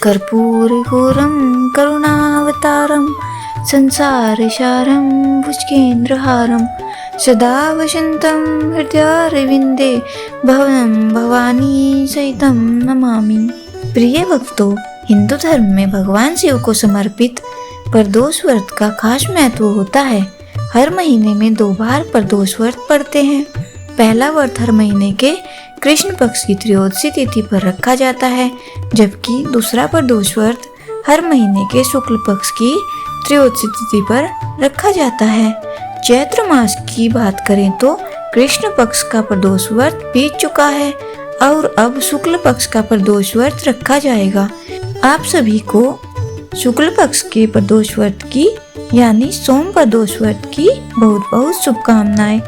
कर्पूरघोरं करुणावतारं संसारसारं भुजगेन्द्रहारं सदा वसन्तं हृदयारविन्दे भवनं भवानी सहितं नमामि। प्रिय भक्तों, हिंदू धर्म में भगवान शिव को समर्पित प्रदोष व्रत का खास महत्व होता है। हर महीने में 2 बार प्रदोष व्रत पड़ते हैं। पहला व्रत हर महीने के कृष्ण पक्ष की त्रयोदशी तिथि पर रखा जाता है, जबकि दूसरा प्रदोष व्रत हर महीने के शुक्ल पक्ष की त्रयोदशी तिथि पर रखा जाता है। चैत्र मास की बात करें तो कृष्ण पक्ष का प्रदोष व्रत बीत चुका है और अब शुक्ल पक्ष का प्रदोष व्रत रखा जाएगा। आप सभी को शुक्ल पक्ष के प्रदोष व्रत की यानी सोम प्रदोष व्रत की बहुत बहुत शुभकामनाएं।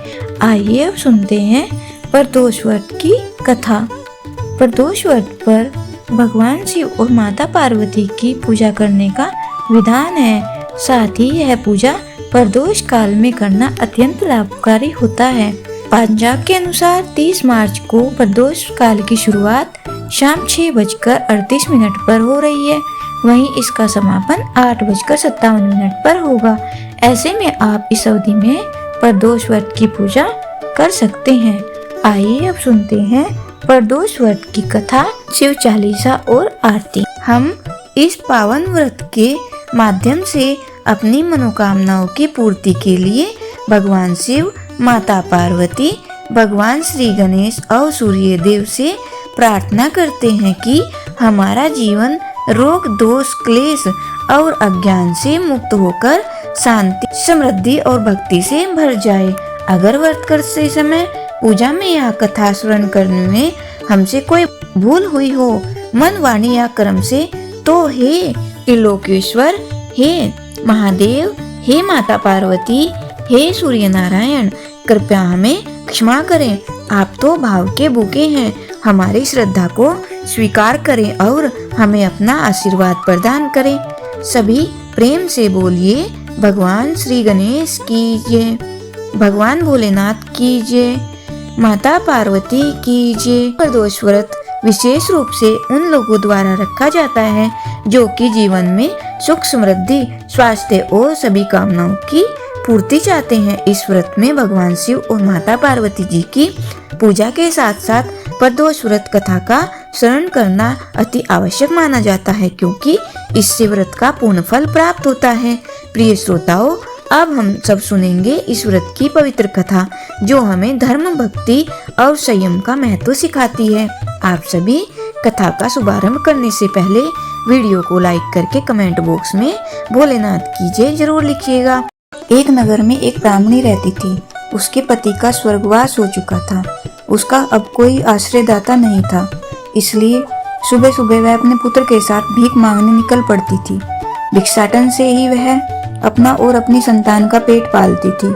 आइए अब सुनते हैं प्रदोष व्रत की कथा। प्रदोष व्रत पर भगवान शिव और माता पार्वती की पूजा करने का विधान है। साथ ही यह पूजा प्रदोष काल में करना अत्यंत लाभकारी होता है। पंचांग के अनुसार 30 मार्च को प्रदोष काल की शुरुआत शाम 6:38 पर हो रही है, वहीं इसका समापन 8:57 पर होगा। ऐसे में आप इस अवधि में प्रदोष व्रत की पूजा कर सकते हैं। आइए अब सुनते हैं प्रदोष व्रत की कथा, शिव चालीसा और आरती। हम इस पावन व्रत के माध्यम से अपनी मनोकामनाओं की पूर्ति के लिए भगवान शिव, माता पार्वती, भगवान श्री गणेश और सूर्य देव से प्रार्थना करते हैं कि हमारा जीवन रोग, दोष, क्लेश और अज्ञान से मुक्त होकर शांति, समृद्धि और भक्ति से भर जाए। अगर व्रत करते समय पूजा में या कथा श्रवण करने में हमसे कोई भूल हुई हो, मन, वाणी या कर्म से, तो हे त्रिलोकेश्वर, हे महादेव, हे माता पार्वती, हे सूर्य नारायण, कृपया हमें क्षमा करें। आप तो भाव के भूखे हैं, हमारी श्रद्धा को स्वीकार करें और हमें अपना आशीर्वाद प्रदान करें। सभी प्रेम से बोलिए, भगवान श्री गणेश की जय, भगवान भोलेनाथ की जय, माता पार्वती की जय। प्रदोष व्रत विशेष रूप से उन लोगों द्वारा रखा जाता है जो कि जीवन में सुख, समृद्धि, स्वास्थ्य और सभी कामनाओं की पूर्ति चाहते हैं। इस व्रत में भगवान शिव और माता पार्वती जी की पूजा के साथ साथ प्रदोष व्रत कथा का श्रवण करना अति आवश्यक माना जाता है, क्योंकि इससे व्रत का पूर्ण फल प्राप्त होता है। प्रिय श्रोताओं, अब हम सब सुनेंगे इस व्रत की पवित्र कथा, जो हमें धर्म, भक्ति और संयम का महत्व सिखाती है। आप सभी कथा का शुभारंभ करने से पहले वीडियो को लाइक करके कमेंट बॉक्स में भोलेनाथ की जय जरूर लिखिएगा। एक नगर में एक ब्राह्मणी रहती थी। उसके पति का स्वर्गवास हो चुका था। उसका अब कोई आश्रयदाता नहीं था, इसलिए सुबह सुबह वह अपने पुत्र के साथ भीख मांगने निकल पड़ती थी। भिक्षाटन से ही वह अपना और अपनी संतान का पेट पालती थी।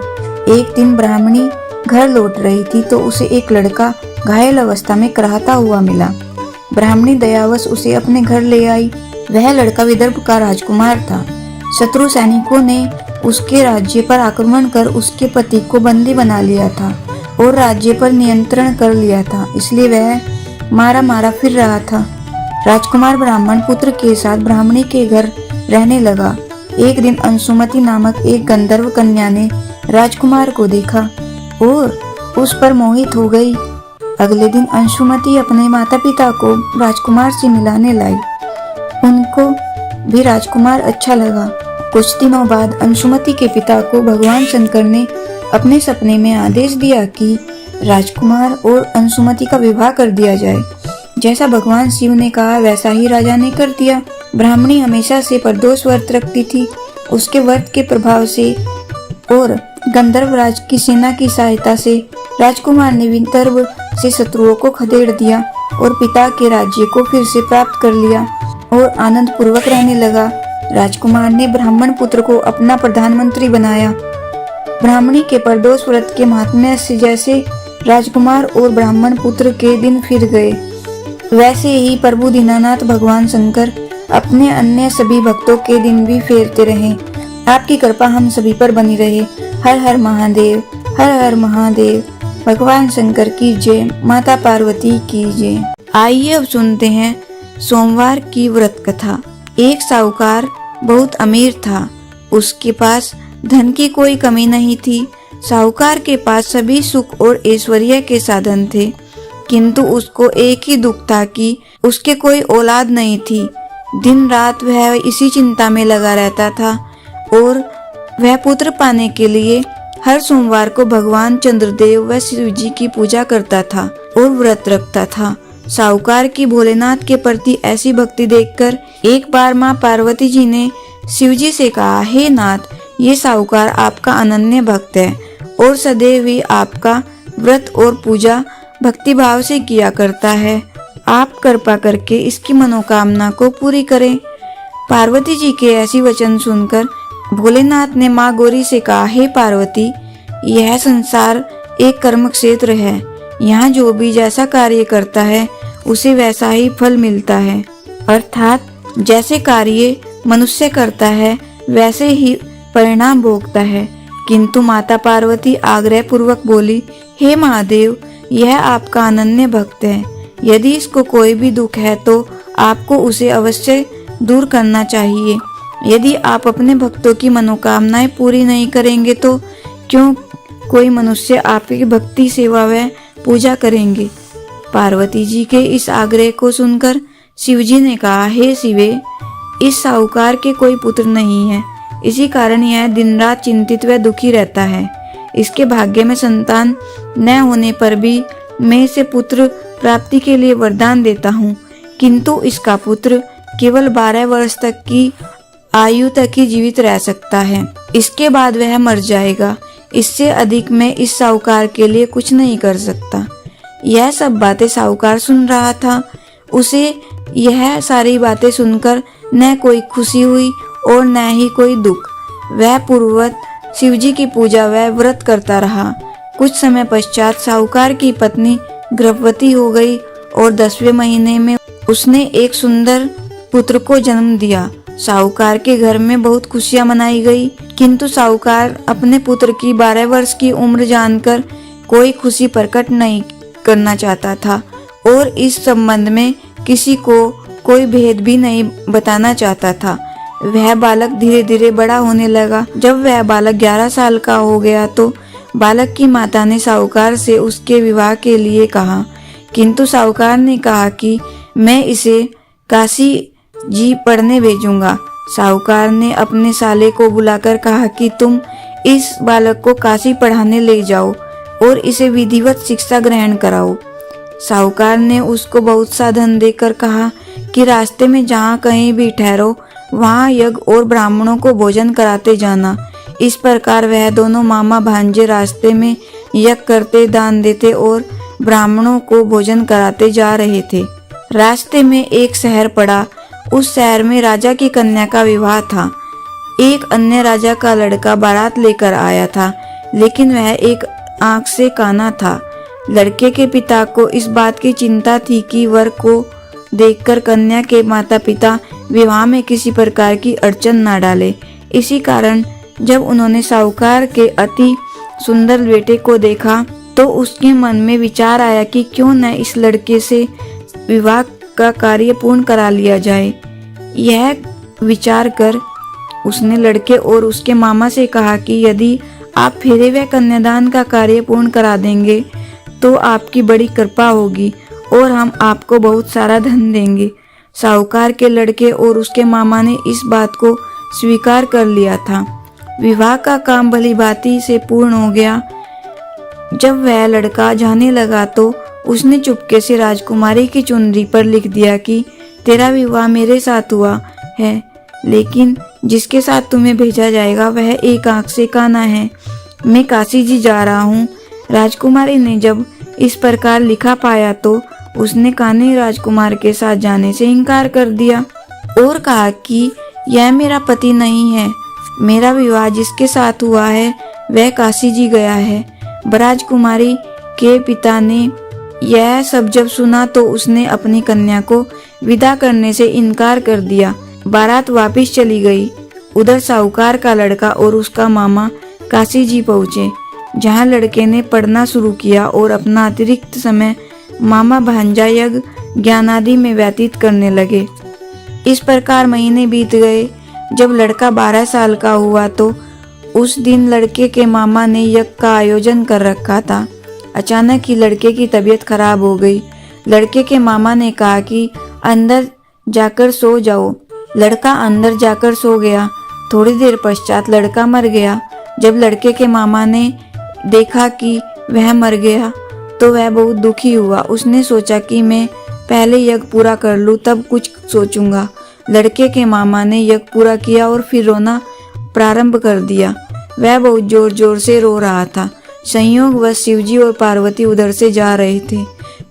एक दिन ब्राह्मणी घर लौट रही थी तो उसे एक लड़का घायल अवस्था में कराहता हुआ मिला। ब्राह्मणी दयावश उसे अपने घर ले आई। वह लड़का विदर्भ का राजकुमार था। शत्रु सैनिकों ने उसके राज्य पर आक्रमण कर उसके पति को बंदी बना लिया था और राज्य पर नियंत्रण कर लिया था, इसलिए वह मारा मारा फिर रहा था। राजकुमार ब्राह्मण पुत्र के साथ ब्राह्मणी के घर रहने लगा। एक दिन अंशुमति नामक एक गंधर्व कन्या ने राजकुमार को देखा और उस पर मोहित हो गई। अगले दिन अंशुमति अपने माता पिता को राजकुमार से मिलाने लाई। उनको भी राजकुमार अच्छा लगा। कुछ दिनों बाद अंशुमति के पिता को भगवान शंकर ने अपने सपने में आदेश दिया कि राजकुमार और अंशुमति का विवाह कर दिया जाए। जैसा भगवान शिव ने कहा वैसा ही राजा ने कर दिया। ब्राह्मणी हमेशा से प्रदोष व्रत रखती थी। उसके व्रत के प्रभाव से और गंधर्व राज की सेना की सहायता से राजकुमार ने विदर्भ से शत्रुओं को खदेड़ दिया और पिता के राज्य को फिर से प्राप्त कर लिया और आनंद पूर्वक रहने लगा। राजकुमार ने ब्राह्मण पुत्र को अपना प्रधानमंत्री बनाया। ब्राह्मणी के प्रदोष व्रत के महात्म्य से जैसे राजकुमार और ब्राह्मण पुत्र के दिन फिर गए, वैसे ही प्रभु दीनानाथ भगवान शंकर अपने अन्य सभी भक्तों के दिन भी फेरते रहे। आपकी कृपा हम सभी पर बनी रहे। हर हर महादेव, हर हर महादेव। भगवान शंकर की जय, माता पार्वती की जय। आइए अब सुनते हैं सोमवार की व्रत कथा। एक साहूकार बहुत अमीर था। उसके पास धन की कोई कमी नहीं थी। साहूकार के पास सभी सुख और ऐश्वर्य के साधन थे, किंतु उसको एक ही दुख था कि उसके कोई औलाद नहीं थी। दिन रात वह इसी चिंता में लगा रहता था और वह पुत्र पाने के लिए हर सोमवार को भगवान चंद्रदेव व शिव जी की पूजा करता था और व्रत रखता था। साहूकार की भोलेनाथ के प्रति ऐसी भक्ति देखकर एक बार माँ पार्वती जी ने शिव जी से कहा, हे नाथ, ये साहूकार आपका अनन्य भक्त है और सदैव ही आपका व्रत और पूजा भक्ति भाव से किया करता है। आप कृपा करके इसकी मनोकामना को पूरी करें। पार्वती जी के ऐसी वचन सुनकर भोलेनाथ ने माँ गौरी से कहा, हे पार्वती, यह संसार एक कर्म क्षेत्र है। यहाँ जो भी जैसा कार्य करता है उसे वैसा ही फल मिलता है। अर्थात जैसे कार्य मनुष्य करता है वैसे ही परिणाम भोगता है। किंतु माता पार्वती आग्रह पूर्वक बोली, हे महादेव, यह आपका अनन्य भक्त है। यदि इसको कोई भी दुख है तो आपको उसे अवश्य दूर करना चाहिए। यदि आप अपने भक्तों की मनोकामनाएं पूरी नहीं करेंगे तो क्यों कोई मनुष्य आपकी भक्ति सेवा व पूजा करेंगे। पार्वती जी के इस आग्रह को सुनकर शिव जी ने कहा, हे शिवे, इस साहूकार के कोई पुत्र नहीं है, इसी कारण यह दिन रात चिंतित व दुखी रहता है। इसके भाग्य में संतान न होने पर भी मैं इसे पुत्र प्राप्ति के लिए वरदान देता हूँ, किंतु इसका पुत्र केवल 12 वर्ष तक की आयु तक ही जीवित रह सकता है। इसके बाद वह मर जाएगा। इससे अधिक मैं इस साहूकार के लिए कुछ नहीं कर सकता। यह सब बातें साहूकार सुन रहा था। उसे यह सारी बातें सुनकर न कोई खुशी हुई और न ही कोई दुख। वह पूर्ववत शिवजी की पूजा व व्रत करता रहा। कुछ समय पश्चात साहूकार की पत्नी गर्भवती हो गई और 10वें महीने में उसने एक सुंदर पुत्र को जन्म दिया। साहूकार के घर में बहुत खुशियां मनाई गई, किंतु साहूकार अपने पुत्र की 12 वर्ष की उम्र जानकर कोई खुशी प्रकट नहीं करना चाहता था और इस संबंध में किसी को कोई भेद भी नहीं बताना चाहता था। वह बालक धीरे धीरे बड़ा होने लगा। जब वह बालक 11 साल का हो गया तो बालक की माता ने साहूकार से उसके विवाह के लिए कहा, किंतु साहूकार ने कहा कि मैं इसे काशी जी पढ़ने भेजूंगा। साहूकार ने अपने साले को बुलाकर कहा कि तुम इस बालक को काशी पढ़ाने ले जाओ और इसे विधिवत शिक्षा ग्रहण कराओ। साहूकार ने उसको बहुत सा धन देकर कहा कि रास्ते में जहाँ कहीं भी ठहरो वहाँ यज्ञ और ब्राह्मणों को भोजन कराते जाना। इस प्रकार वह दोनों मामा भांजे रास्ते में यज्ञ करते, दान देते और ब्राह्मणों को भोजन कराते जा रहे थे। रास्ते में एक शहर पड़ा। उस शहर में राजा की कन्या का विवाह था। एक अन्य राजा का लड़का बारात लेकर आया था, लेकिन वह एक आंख से काना था। लड़के के पिता को इस बात की चिंता थी कि वर को देखकर कन्या के माता पिता विवाह में किसी प्रकार की अड़चन न डाले। इसी कारण जब उन्होंने साहूकार के अति सुंदर बेटे को देखा तो उसके मन में विचार आया कि क्यों न इस लड़के से विवाह का कार्य पूर्ण करा लिया जाए। यह विचार कर उसने लड़के और उसके मामा से कहा कि यदि आप फेरे व कन्यादान का कार्य पूर्ण करा देंगे तो आपकी बड़ी कृपा होगी और हम आपको बहुत सारा धन देंगे। साहूकार के लड़के और उसके मामा ने इस बात को स्वीकार कर लिया था। विवाह का काम भली भांति से पूर्ण हो गया। जब वह लड़का जाने लगा तो उसने चुपके से राजकुमारी की चुनरी पर लिख दिया कि तेरा विवाह मेरे साथ हुआ है, लेकिन जिसके साथ तुम्हें भेजा जाएगा वह एक आंख से काना है। मैं काशी जी जा रहा हूँ। राजकुमारी ने जब इस प्रकार लिखा पाया तो उसने काने राजकुमार के साथ जाने से इनकार कर दिया और कहा कि यह मेरा पति नहीं है। मेरा विवाह जिसके साथ हुआ है वह काशी जी गया है। राजकुमारी के पिता ने यह सब जब सुना तो उसने अपनी कन्या को विदा करने से इनकार कर दिया। बारात वापस चली गई। उधर साहूकार का लड़का और उसका मामा काशी जी पहुँचे, जहाँ लड़के ने पढ़ना शुरू किया और अपना अतिरिक्त समय मामा भांजा यज्ञ ज्ञानादि में व्यतीत करने लगे। इस प्रकार महीने बीत गए। जब लड़का 12 साल का हुआ तो उस दिन लड़के के मामा ने यज्ञ का आयोजन कर रखा था। अचानक ही लड़के की तबीयत खराब हो गई। लड़के के मामा ने कहा कि अंदर जाकर सो जाओ। लड़का अंदर जाकर सो गया। थोड़ी देर पश्चात लड़का मर गया। जब लड़के के मामा ने देखा कि वह मर गया तो वह बहुत दुखी हुआ। उसने सोचा कि मैं पहले यज्ञ पूरा कर लूं तब कुछ सोचूंगा। लड़के के मामा ने यज्ञ पूरा किया और फिर रोना प्रारंभ कर दिया। वह बहुत जोर जोर से रो रहा था। संयोगवश शिवजी और पार्वती उधर से जा रहे थे।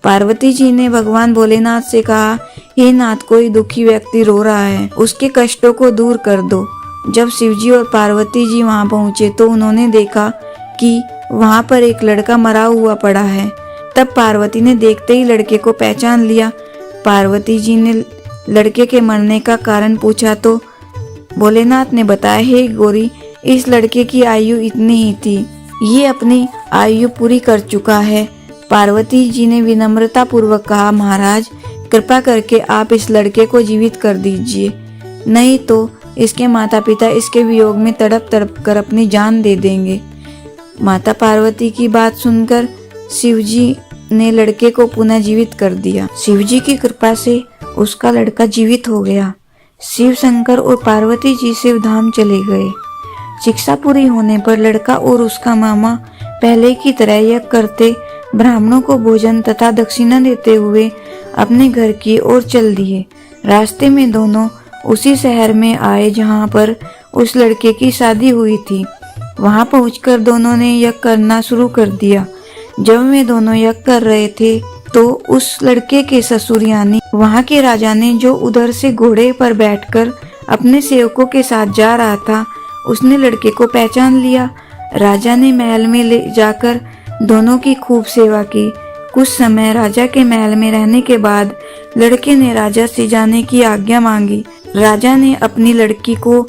पार्वती जी ने भगवान भोलेनाथ से कहा, हे नाथ, कोई दुखी व्यक्ति रो रहा है, उसके कष्टों को दूर कर दो। जब शिवजी और पार्वती जी वहां पहुंचे तो उन्होंने देखा कि वहां पर एक लड़का मरा हुआ पड़ा है। तब पार्वती ने देखते ही लड़के को पहचान लिया। पार्वती जी ने लड़के के मरने का कारण पूछा तो भोलेनाथ ने बताया, हे गौरी, इस लड़के की आयु इतनी ही थी, ये अपनी आयु पूरी कर चुका है। पार्वती जी ने विनम्रता पूर्वक कहा, महाराज, कृपा करके आप इस लड़के को जीवित कर दीजिए, नहीं तो इसके माता पिता इसके वियोग में तड़प तड़प कर अपनी जान दे देंगे। माता पार्वती की बात सुनकर शिवजी ने लड़के को पुनः जीवित कर दिया। शिवजी की कृपा से उसका लड़का जीवित हो गया। शिव शंकर और पार्वती जी शिव धाम चले गए। शिक्षा पूरी होने पर लड़का और उसका मामा पहले की तरह यज्ञ करते, ब्राह्मणों को भोजन तथा दक्षिणा देते हुए अपने घर की ओर चल दिए। रास्ते में दोनों उसी शहर में आए जहां पर उस लड़के की शादी हुई थी। वहां पहुंचकर दोनों ने यज्ञ करना शुरू कर दिया। जब वे दोनों यज्ञ कर रहे थे तो उस लड़के के ससुर यानी वहां के राजा ने, जो उधर से घोड़े पर बैठकर अपने सेवकों के साथ जा रहा था, उसने लड़के को पहचान लिया। राजा ने महल में ले जाकर दोनों की खूब सेवा की। कुछ समय राजा के महल में रहने के बाद लड़के ने राजा से जाने की आज्ञा मांगी। राजा ने अपनी लड़की को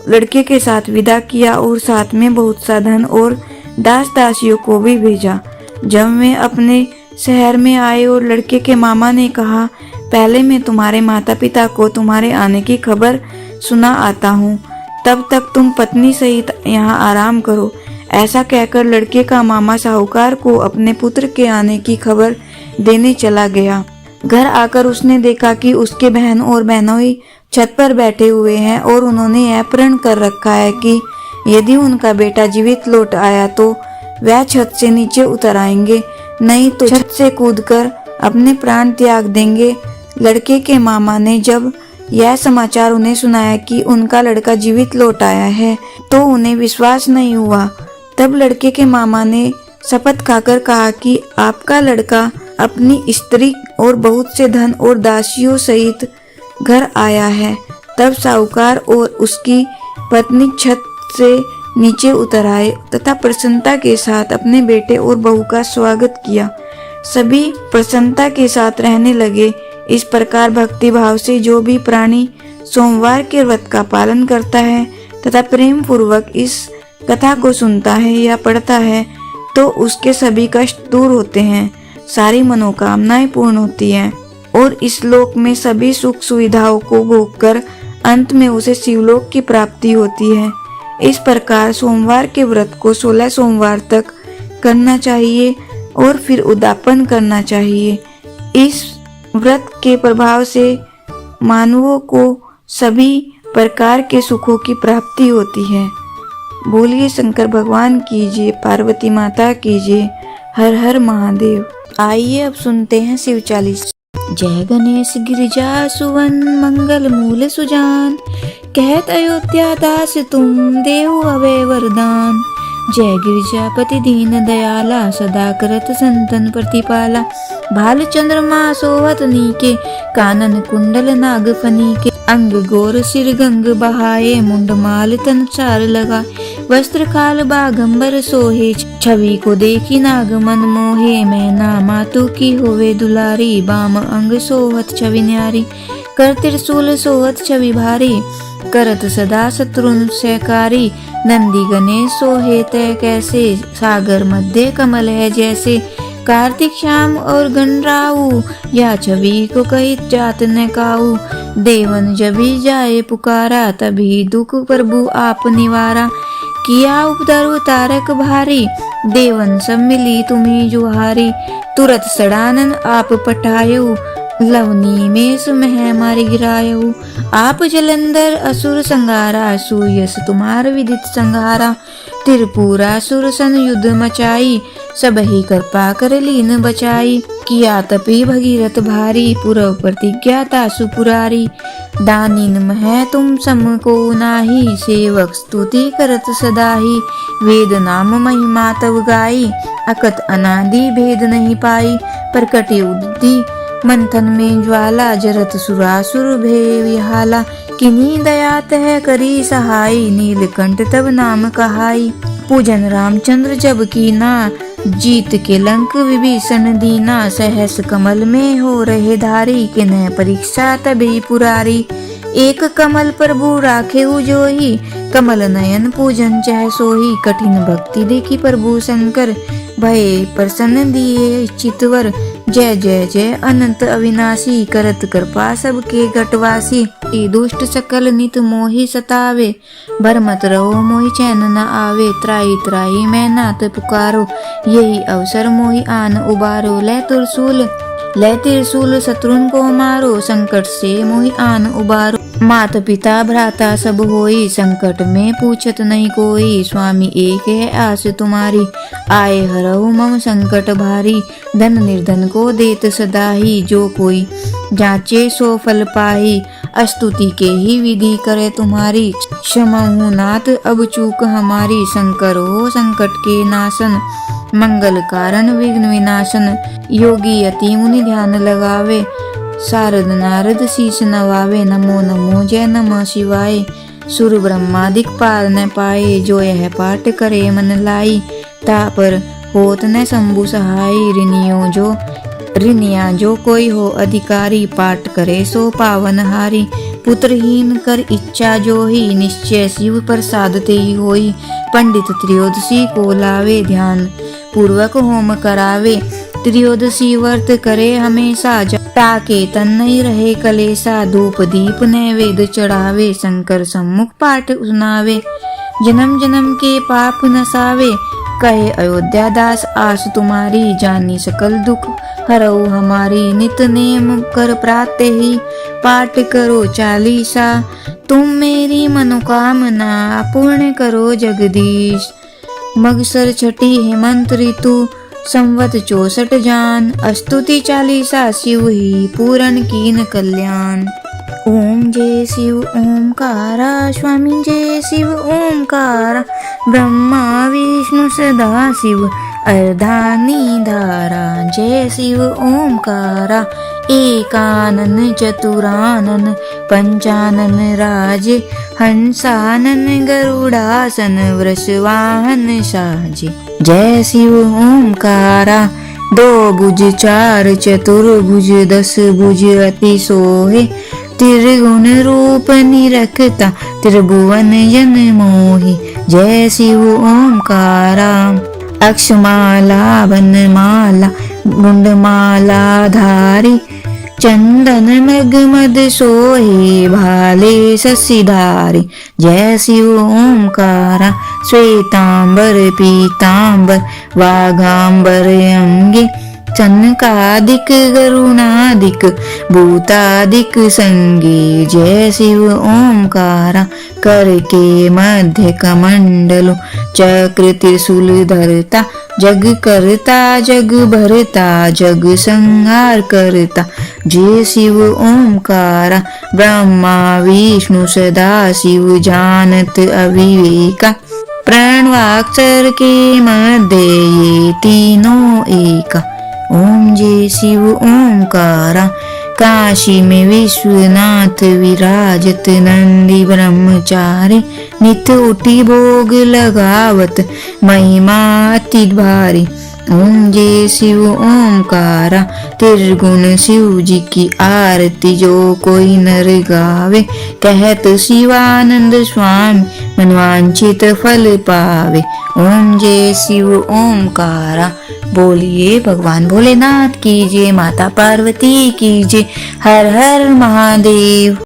लड़के के साथ विदा किया और साथ में बहुत सा धन और दास दासियों को भी भेजा। जब वे अपने शहर में आए और लड़के के मामा ने कहा, पहले मैं तुम्हारे माता पिता को तुम्हारे आने की खबर सुना आता हूँ, तब तक तुम पत्नी सहित यहाँ आराम करो। ऐसा कहकर लड़के का मामा साहूकार को अपने पुत्र के आने की खबर देने चला गया। घर आकर उसने देखा कि उसके बहन और बहनोई छत पर बैठे हुए हैं और उन्होंने यह प्रण कर रखा है कि यदि उनका बेटा जीवित लौट आया तो वह छत से नीचे उतर आएंगे, नहीं तो छत से कूदकर अपने प्राण त्याग देंगे। लड़के के मामा ने जब यह समाचार उन्हें सुनाया कि उनका लड़का जीवित लौट आया है तो उन्हें विश्वास नहीं हुआ। तब लड़के के मामा ने शपथ खाकर कहा कि आपका लड़का अपनी स्त्री और बहुत से धन और दासियों सहित घर आया है। तब साहूकार और उसकी पत्नी छत से नीचे उतर आए तथा प्रसन्नता के साथ अपने बेटे और बहू का स्वागत किया। सभी प्रसन्नता के साथ रहने लगे। इस प्रकार भक्ति भाव से जो भी प्राणी सोमवार के व्रत का पालन करता है तथा प्रेम पूर्वक इस कथा को सुनता है या पढ़ता है तो उसके सभी कष्ट दूर होते हैं, सारी मनोकामनाएं पूर्ण होती हैं और इस लोक में सभी सुख सुविधाओं को भोगकर अंत में उसे शिवलोक की प्राप्ति होती है। इस प्रकार सोमवार के व्रत को 16 सोमवार तक करना चाहिए और फिर उद्यापन करना चाहिए। इस व्रत के प्रभाव से मानवों को सभी प्रकार के सुखों की प्राप्ति होती है। बोलिए शंकर भगवान की जय, पार्वती माता की जय। हर हर महादेव। आइए अब सुनते हैं शिव चालीसा। जय गणेश गिरिजा सुवन मंगल मूल सुजान, कहत अयोध्या दास तुम देहु अवय वरदान। जय गिरिजापति दीन दयाला, सदा करत संतन प्रतिपाला। भाल चंद्रमा सोवत नीके, कानन कुंडल नाग फनीके। अंग गोर सिर गंग बहाए, मुंड माल तन चार लगाए। वस्त्र खाल बागंबर सोहे, छवि को देखी नाग मन मोहे। मैना मातु की होवे दुलारी, बाम अंग सोहत छवि न्यारी। कर त्रिशूल सोहत छवि भारी, करत सदा शत्रुन सहकारी। नंदी गणेश सोहे तय कैसे, सागर मध्य कमल है जैसे। कार्तिक श्याम और गणराऊ, या छवि को कही जात न काऊ। देवन जभी जाए पुकारा, तभी दुख प्रभु आप निवारा। किया उपद्रव तारक भारी, देवन सब मिली तुम्हें जुहारी। तुरत सड़ानन आप पटायो, लवनी में सुमह मारी गिरायो। आप जलंधर असुर संगारा, सुयस तुम्हार विदित संगारा। त्रिपुरा सुर सन युद्ध मचाई, सब ही कृपा कर लीन बचाई। किया तपी भगीरथ भारी, पुरव प्रतिज्ञा तासु पुरारी। दानिन मह तुम सम को नाही, सेवक स्तुति करत सदाही। वेद नाम महिमा तव गाई, अकत अनादि भेद नहीं पाई। प्रकटि उद्धि मंथन में ज्वाला, जरत सुरासुर भे विहाला। किन्हीं दया तह करी सहाई, नीलकंठ तब नाम कहाई। पूजन रामचंद्र जब कीना, जीत के लंक विभीषण दीना। सहस कमल में हो रहे धारी, किन्ह परीक्षा तभी पुरारी। एक कमल प्रभु राखे जोही, कमल नयन पूजन चह सोही। कठिन भक्ति देखी प्रभु शंकर, भय प्रसन्न दिए चितवर। जय जय जय अनंत अविनाशी, करत कृपा सबके घटवासी। दुष्ट सकल नित मोहि सतावे, भरमत रहो मोहि चैन न आवे। त्राई त्राई मैं नाथ पुकारो, यही अवसर मोहि आन उबारो। ले त्रिशूल शत्रुन को मारो, संकट से मोहि आन उबारो। मात पिता भ्राता सब होई, संकट में पूछत नहीं कोई। स्वामी एक है आस तुम्हारी, आए हरहु मम संकट भारी। धन निर्धन को देत सदाही, जो कोई जांचे सो फल पाही। स्तुति के ही विधि करे तुम्हारी, क्षमहु नाथ अब चूक हमारी। शंकर हो संकट के नाशन, मंगल कारण विघ्न विनाशन। योगी अति मुनि ध्यान लगावे, शारद नारद शीश नवावे। नमो नमो जय नमः शिवाय, सुर ब्रह्मादिक पार न पाए। जो यह पाठ करे मन लाई, तापर होत न शंभु सहाय। ऋणिया जो कोई हो अधिकारी, पाठ करे सो पावन हारी। पुत्रहीन कर इच्छा जो ही, निश्चय शिव प्रसाद ते ही होई। पंडित त्रयोदशी को लावे, ध्यान पूर्वक होम करावे। त्रयोदशी व्रत करे हमेशा, ताके तन नहीं रहे कलेसा। धूप दीप नैवेद्य चढ़ावे, शंकर सम्मुख पाठ सुनावे। जन्म जन्म के पाप नसावे, कहे अयोध्या दास आस तुम्हारी। जानी सकल दुख हरऊ हमारी, नित नेम कर प्रातः ही। पाठ करो चालीसा, तुम मेरी मनोकामना पूर्ण करो जगदीश। मगसर छठी हेमंत ऋतु, संवत 64 जान। स्तुति चालीसा शिव ही, पूरन कीन कल्याण। ओम जय शिव ओमकारा, स्वामी जय शिव ओमकारा। ब्रह्मा विष्णु सदा शिव, अर्धानी धारा। जय शिव ओमकारा, एकानन चतुरानन। पंचानन राजे, हंसानन गरुड़ासन। वृषवाहन साजे। जय शिव ओमकारा, दो भुज चार चतुर्भुज। 10 भुज अति सोहे, त्रिगुण रूप निरखता। त्रिभुवन जन मोहि। जय शिव ओमकारा, अक्षमाला वनमाला गुंडमाला धारी। चंदन मृग मद सोहे, भाले शशिधारी। जय शिव ओमकारा, श्वेतांबर पीतांबर। वाघांबर अंगे, चनकादिक गरुणादिक। भूतादिक संगे। जय शिव ओमकारा, कर के मध्य कमंडलो। चक्र त्रिशूल धरता, जग करता जग भरता। जग संहार करता। जय शिव ओमकारा, ब्रह्मा विष्णु सदा शिव। जानत अविवेका, प्रणवाक्षर के मध्य ये तीनों एका। ओम जय शिव ओमकारा, काशी में विश्वनाथ विराजत। नंदी ब्रह्मचारी, नित उठी भोग लगावत। महिमा अति भारी। ओम जय शिव ओमकारा, त्रिगुण शिव जी की आरती। जो कोई नर गावे, कहत शिवानंद स्वामी। मनवांछित फल पावे। ओम जय शिव ओमकारा, बोलिए भगवान भोलेनाथ की जय, माता पार्वती की जय। हर हर महादेव।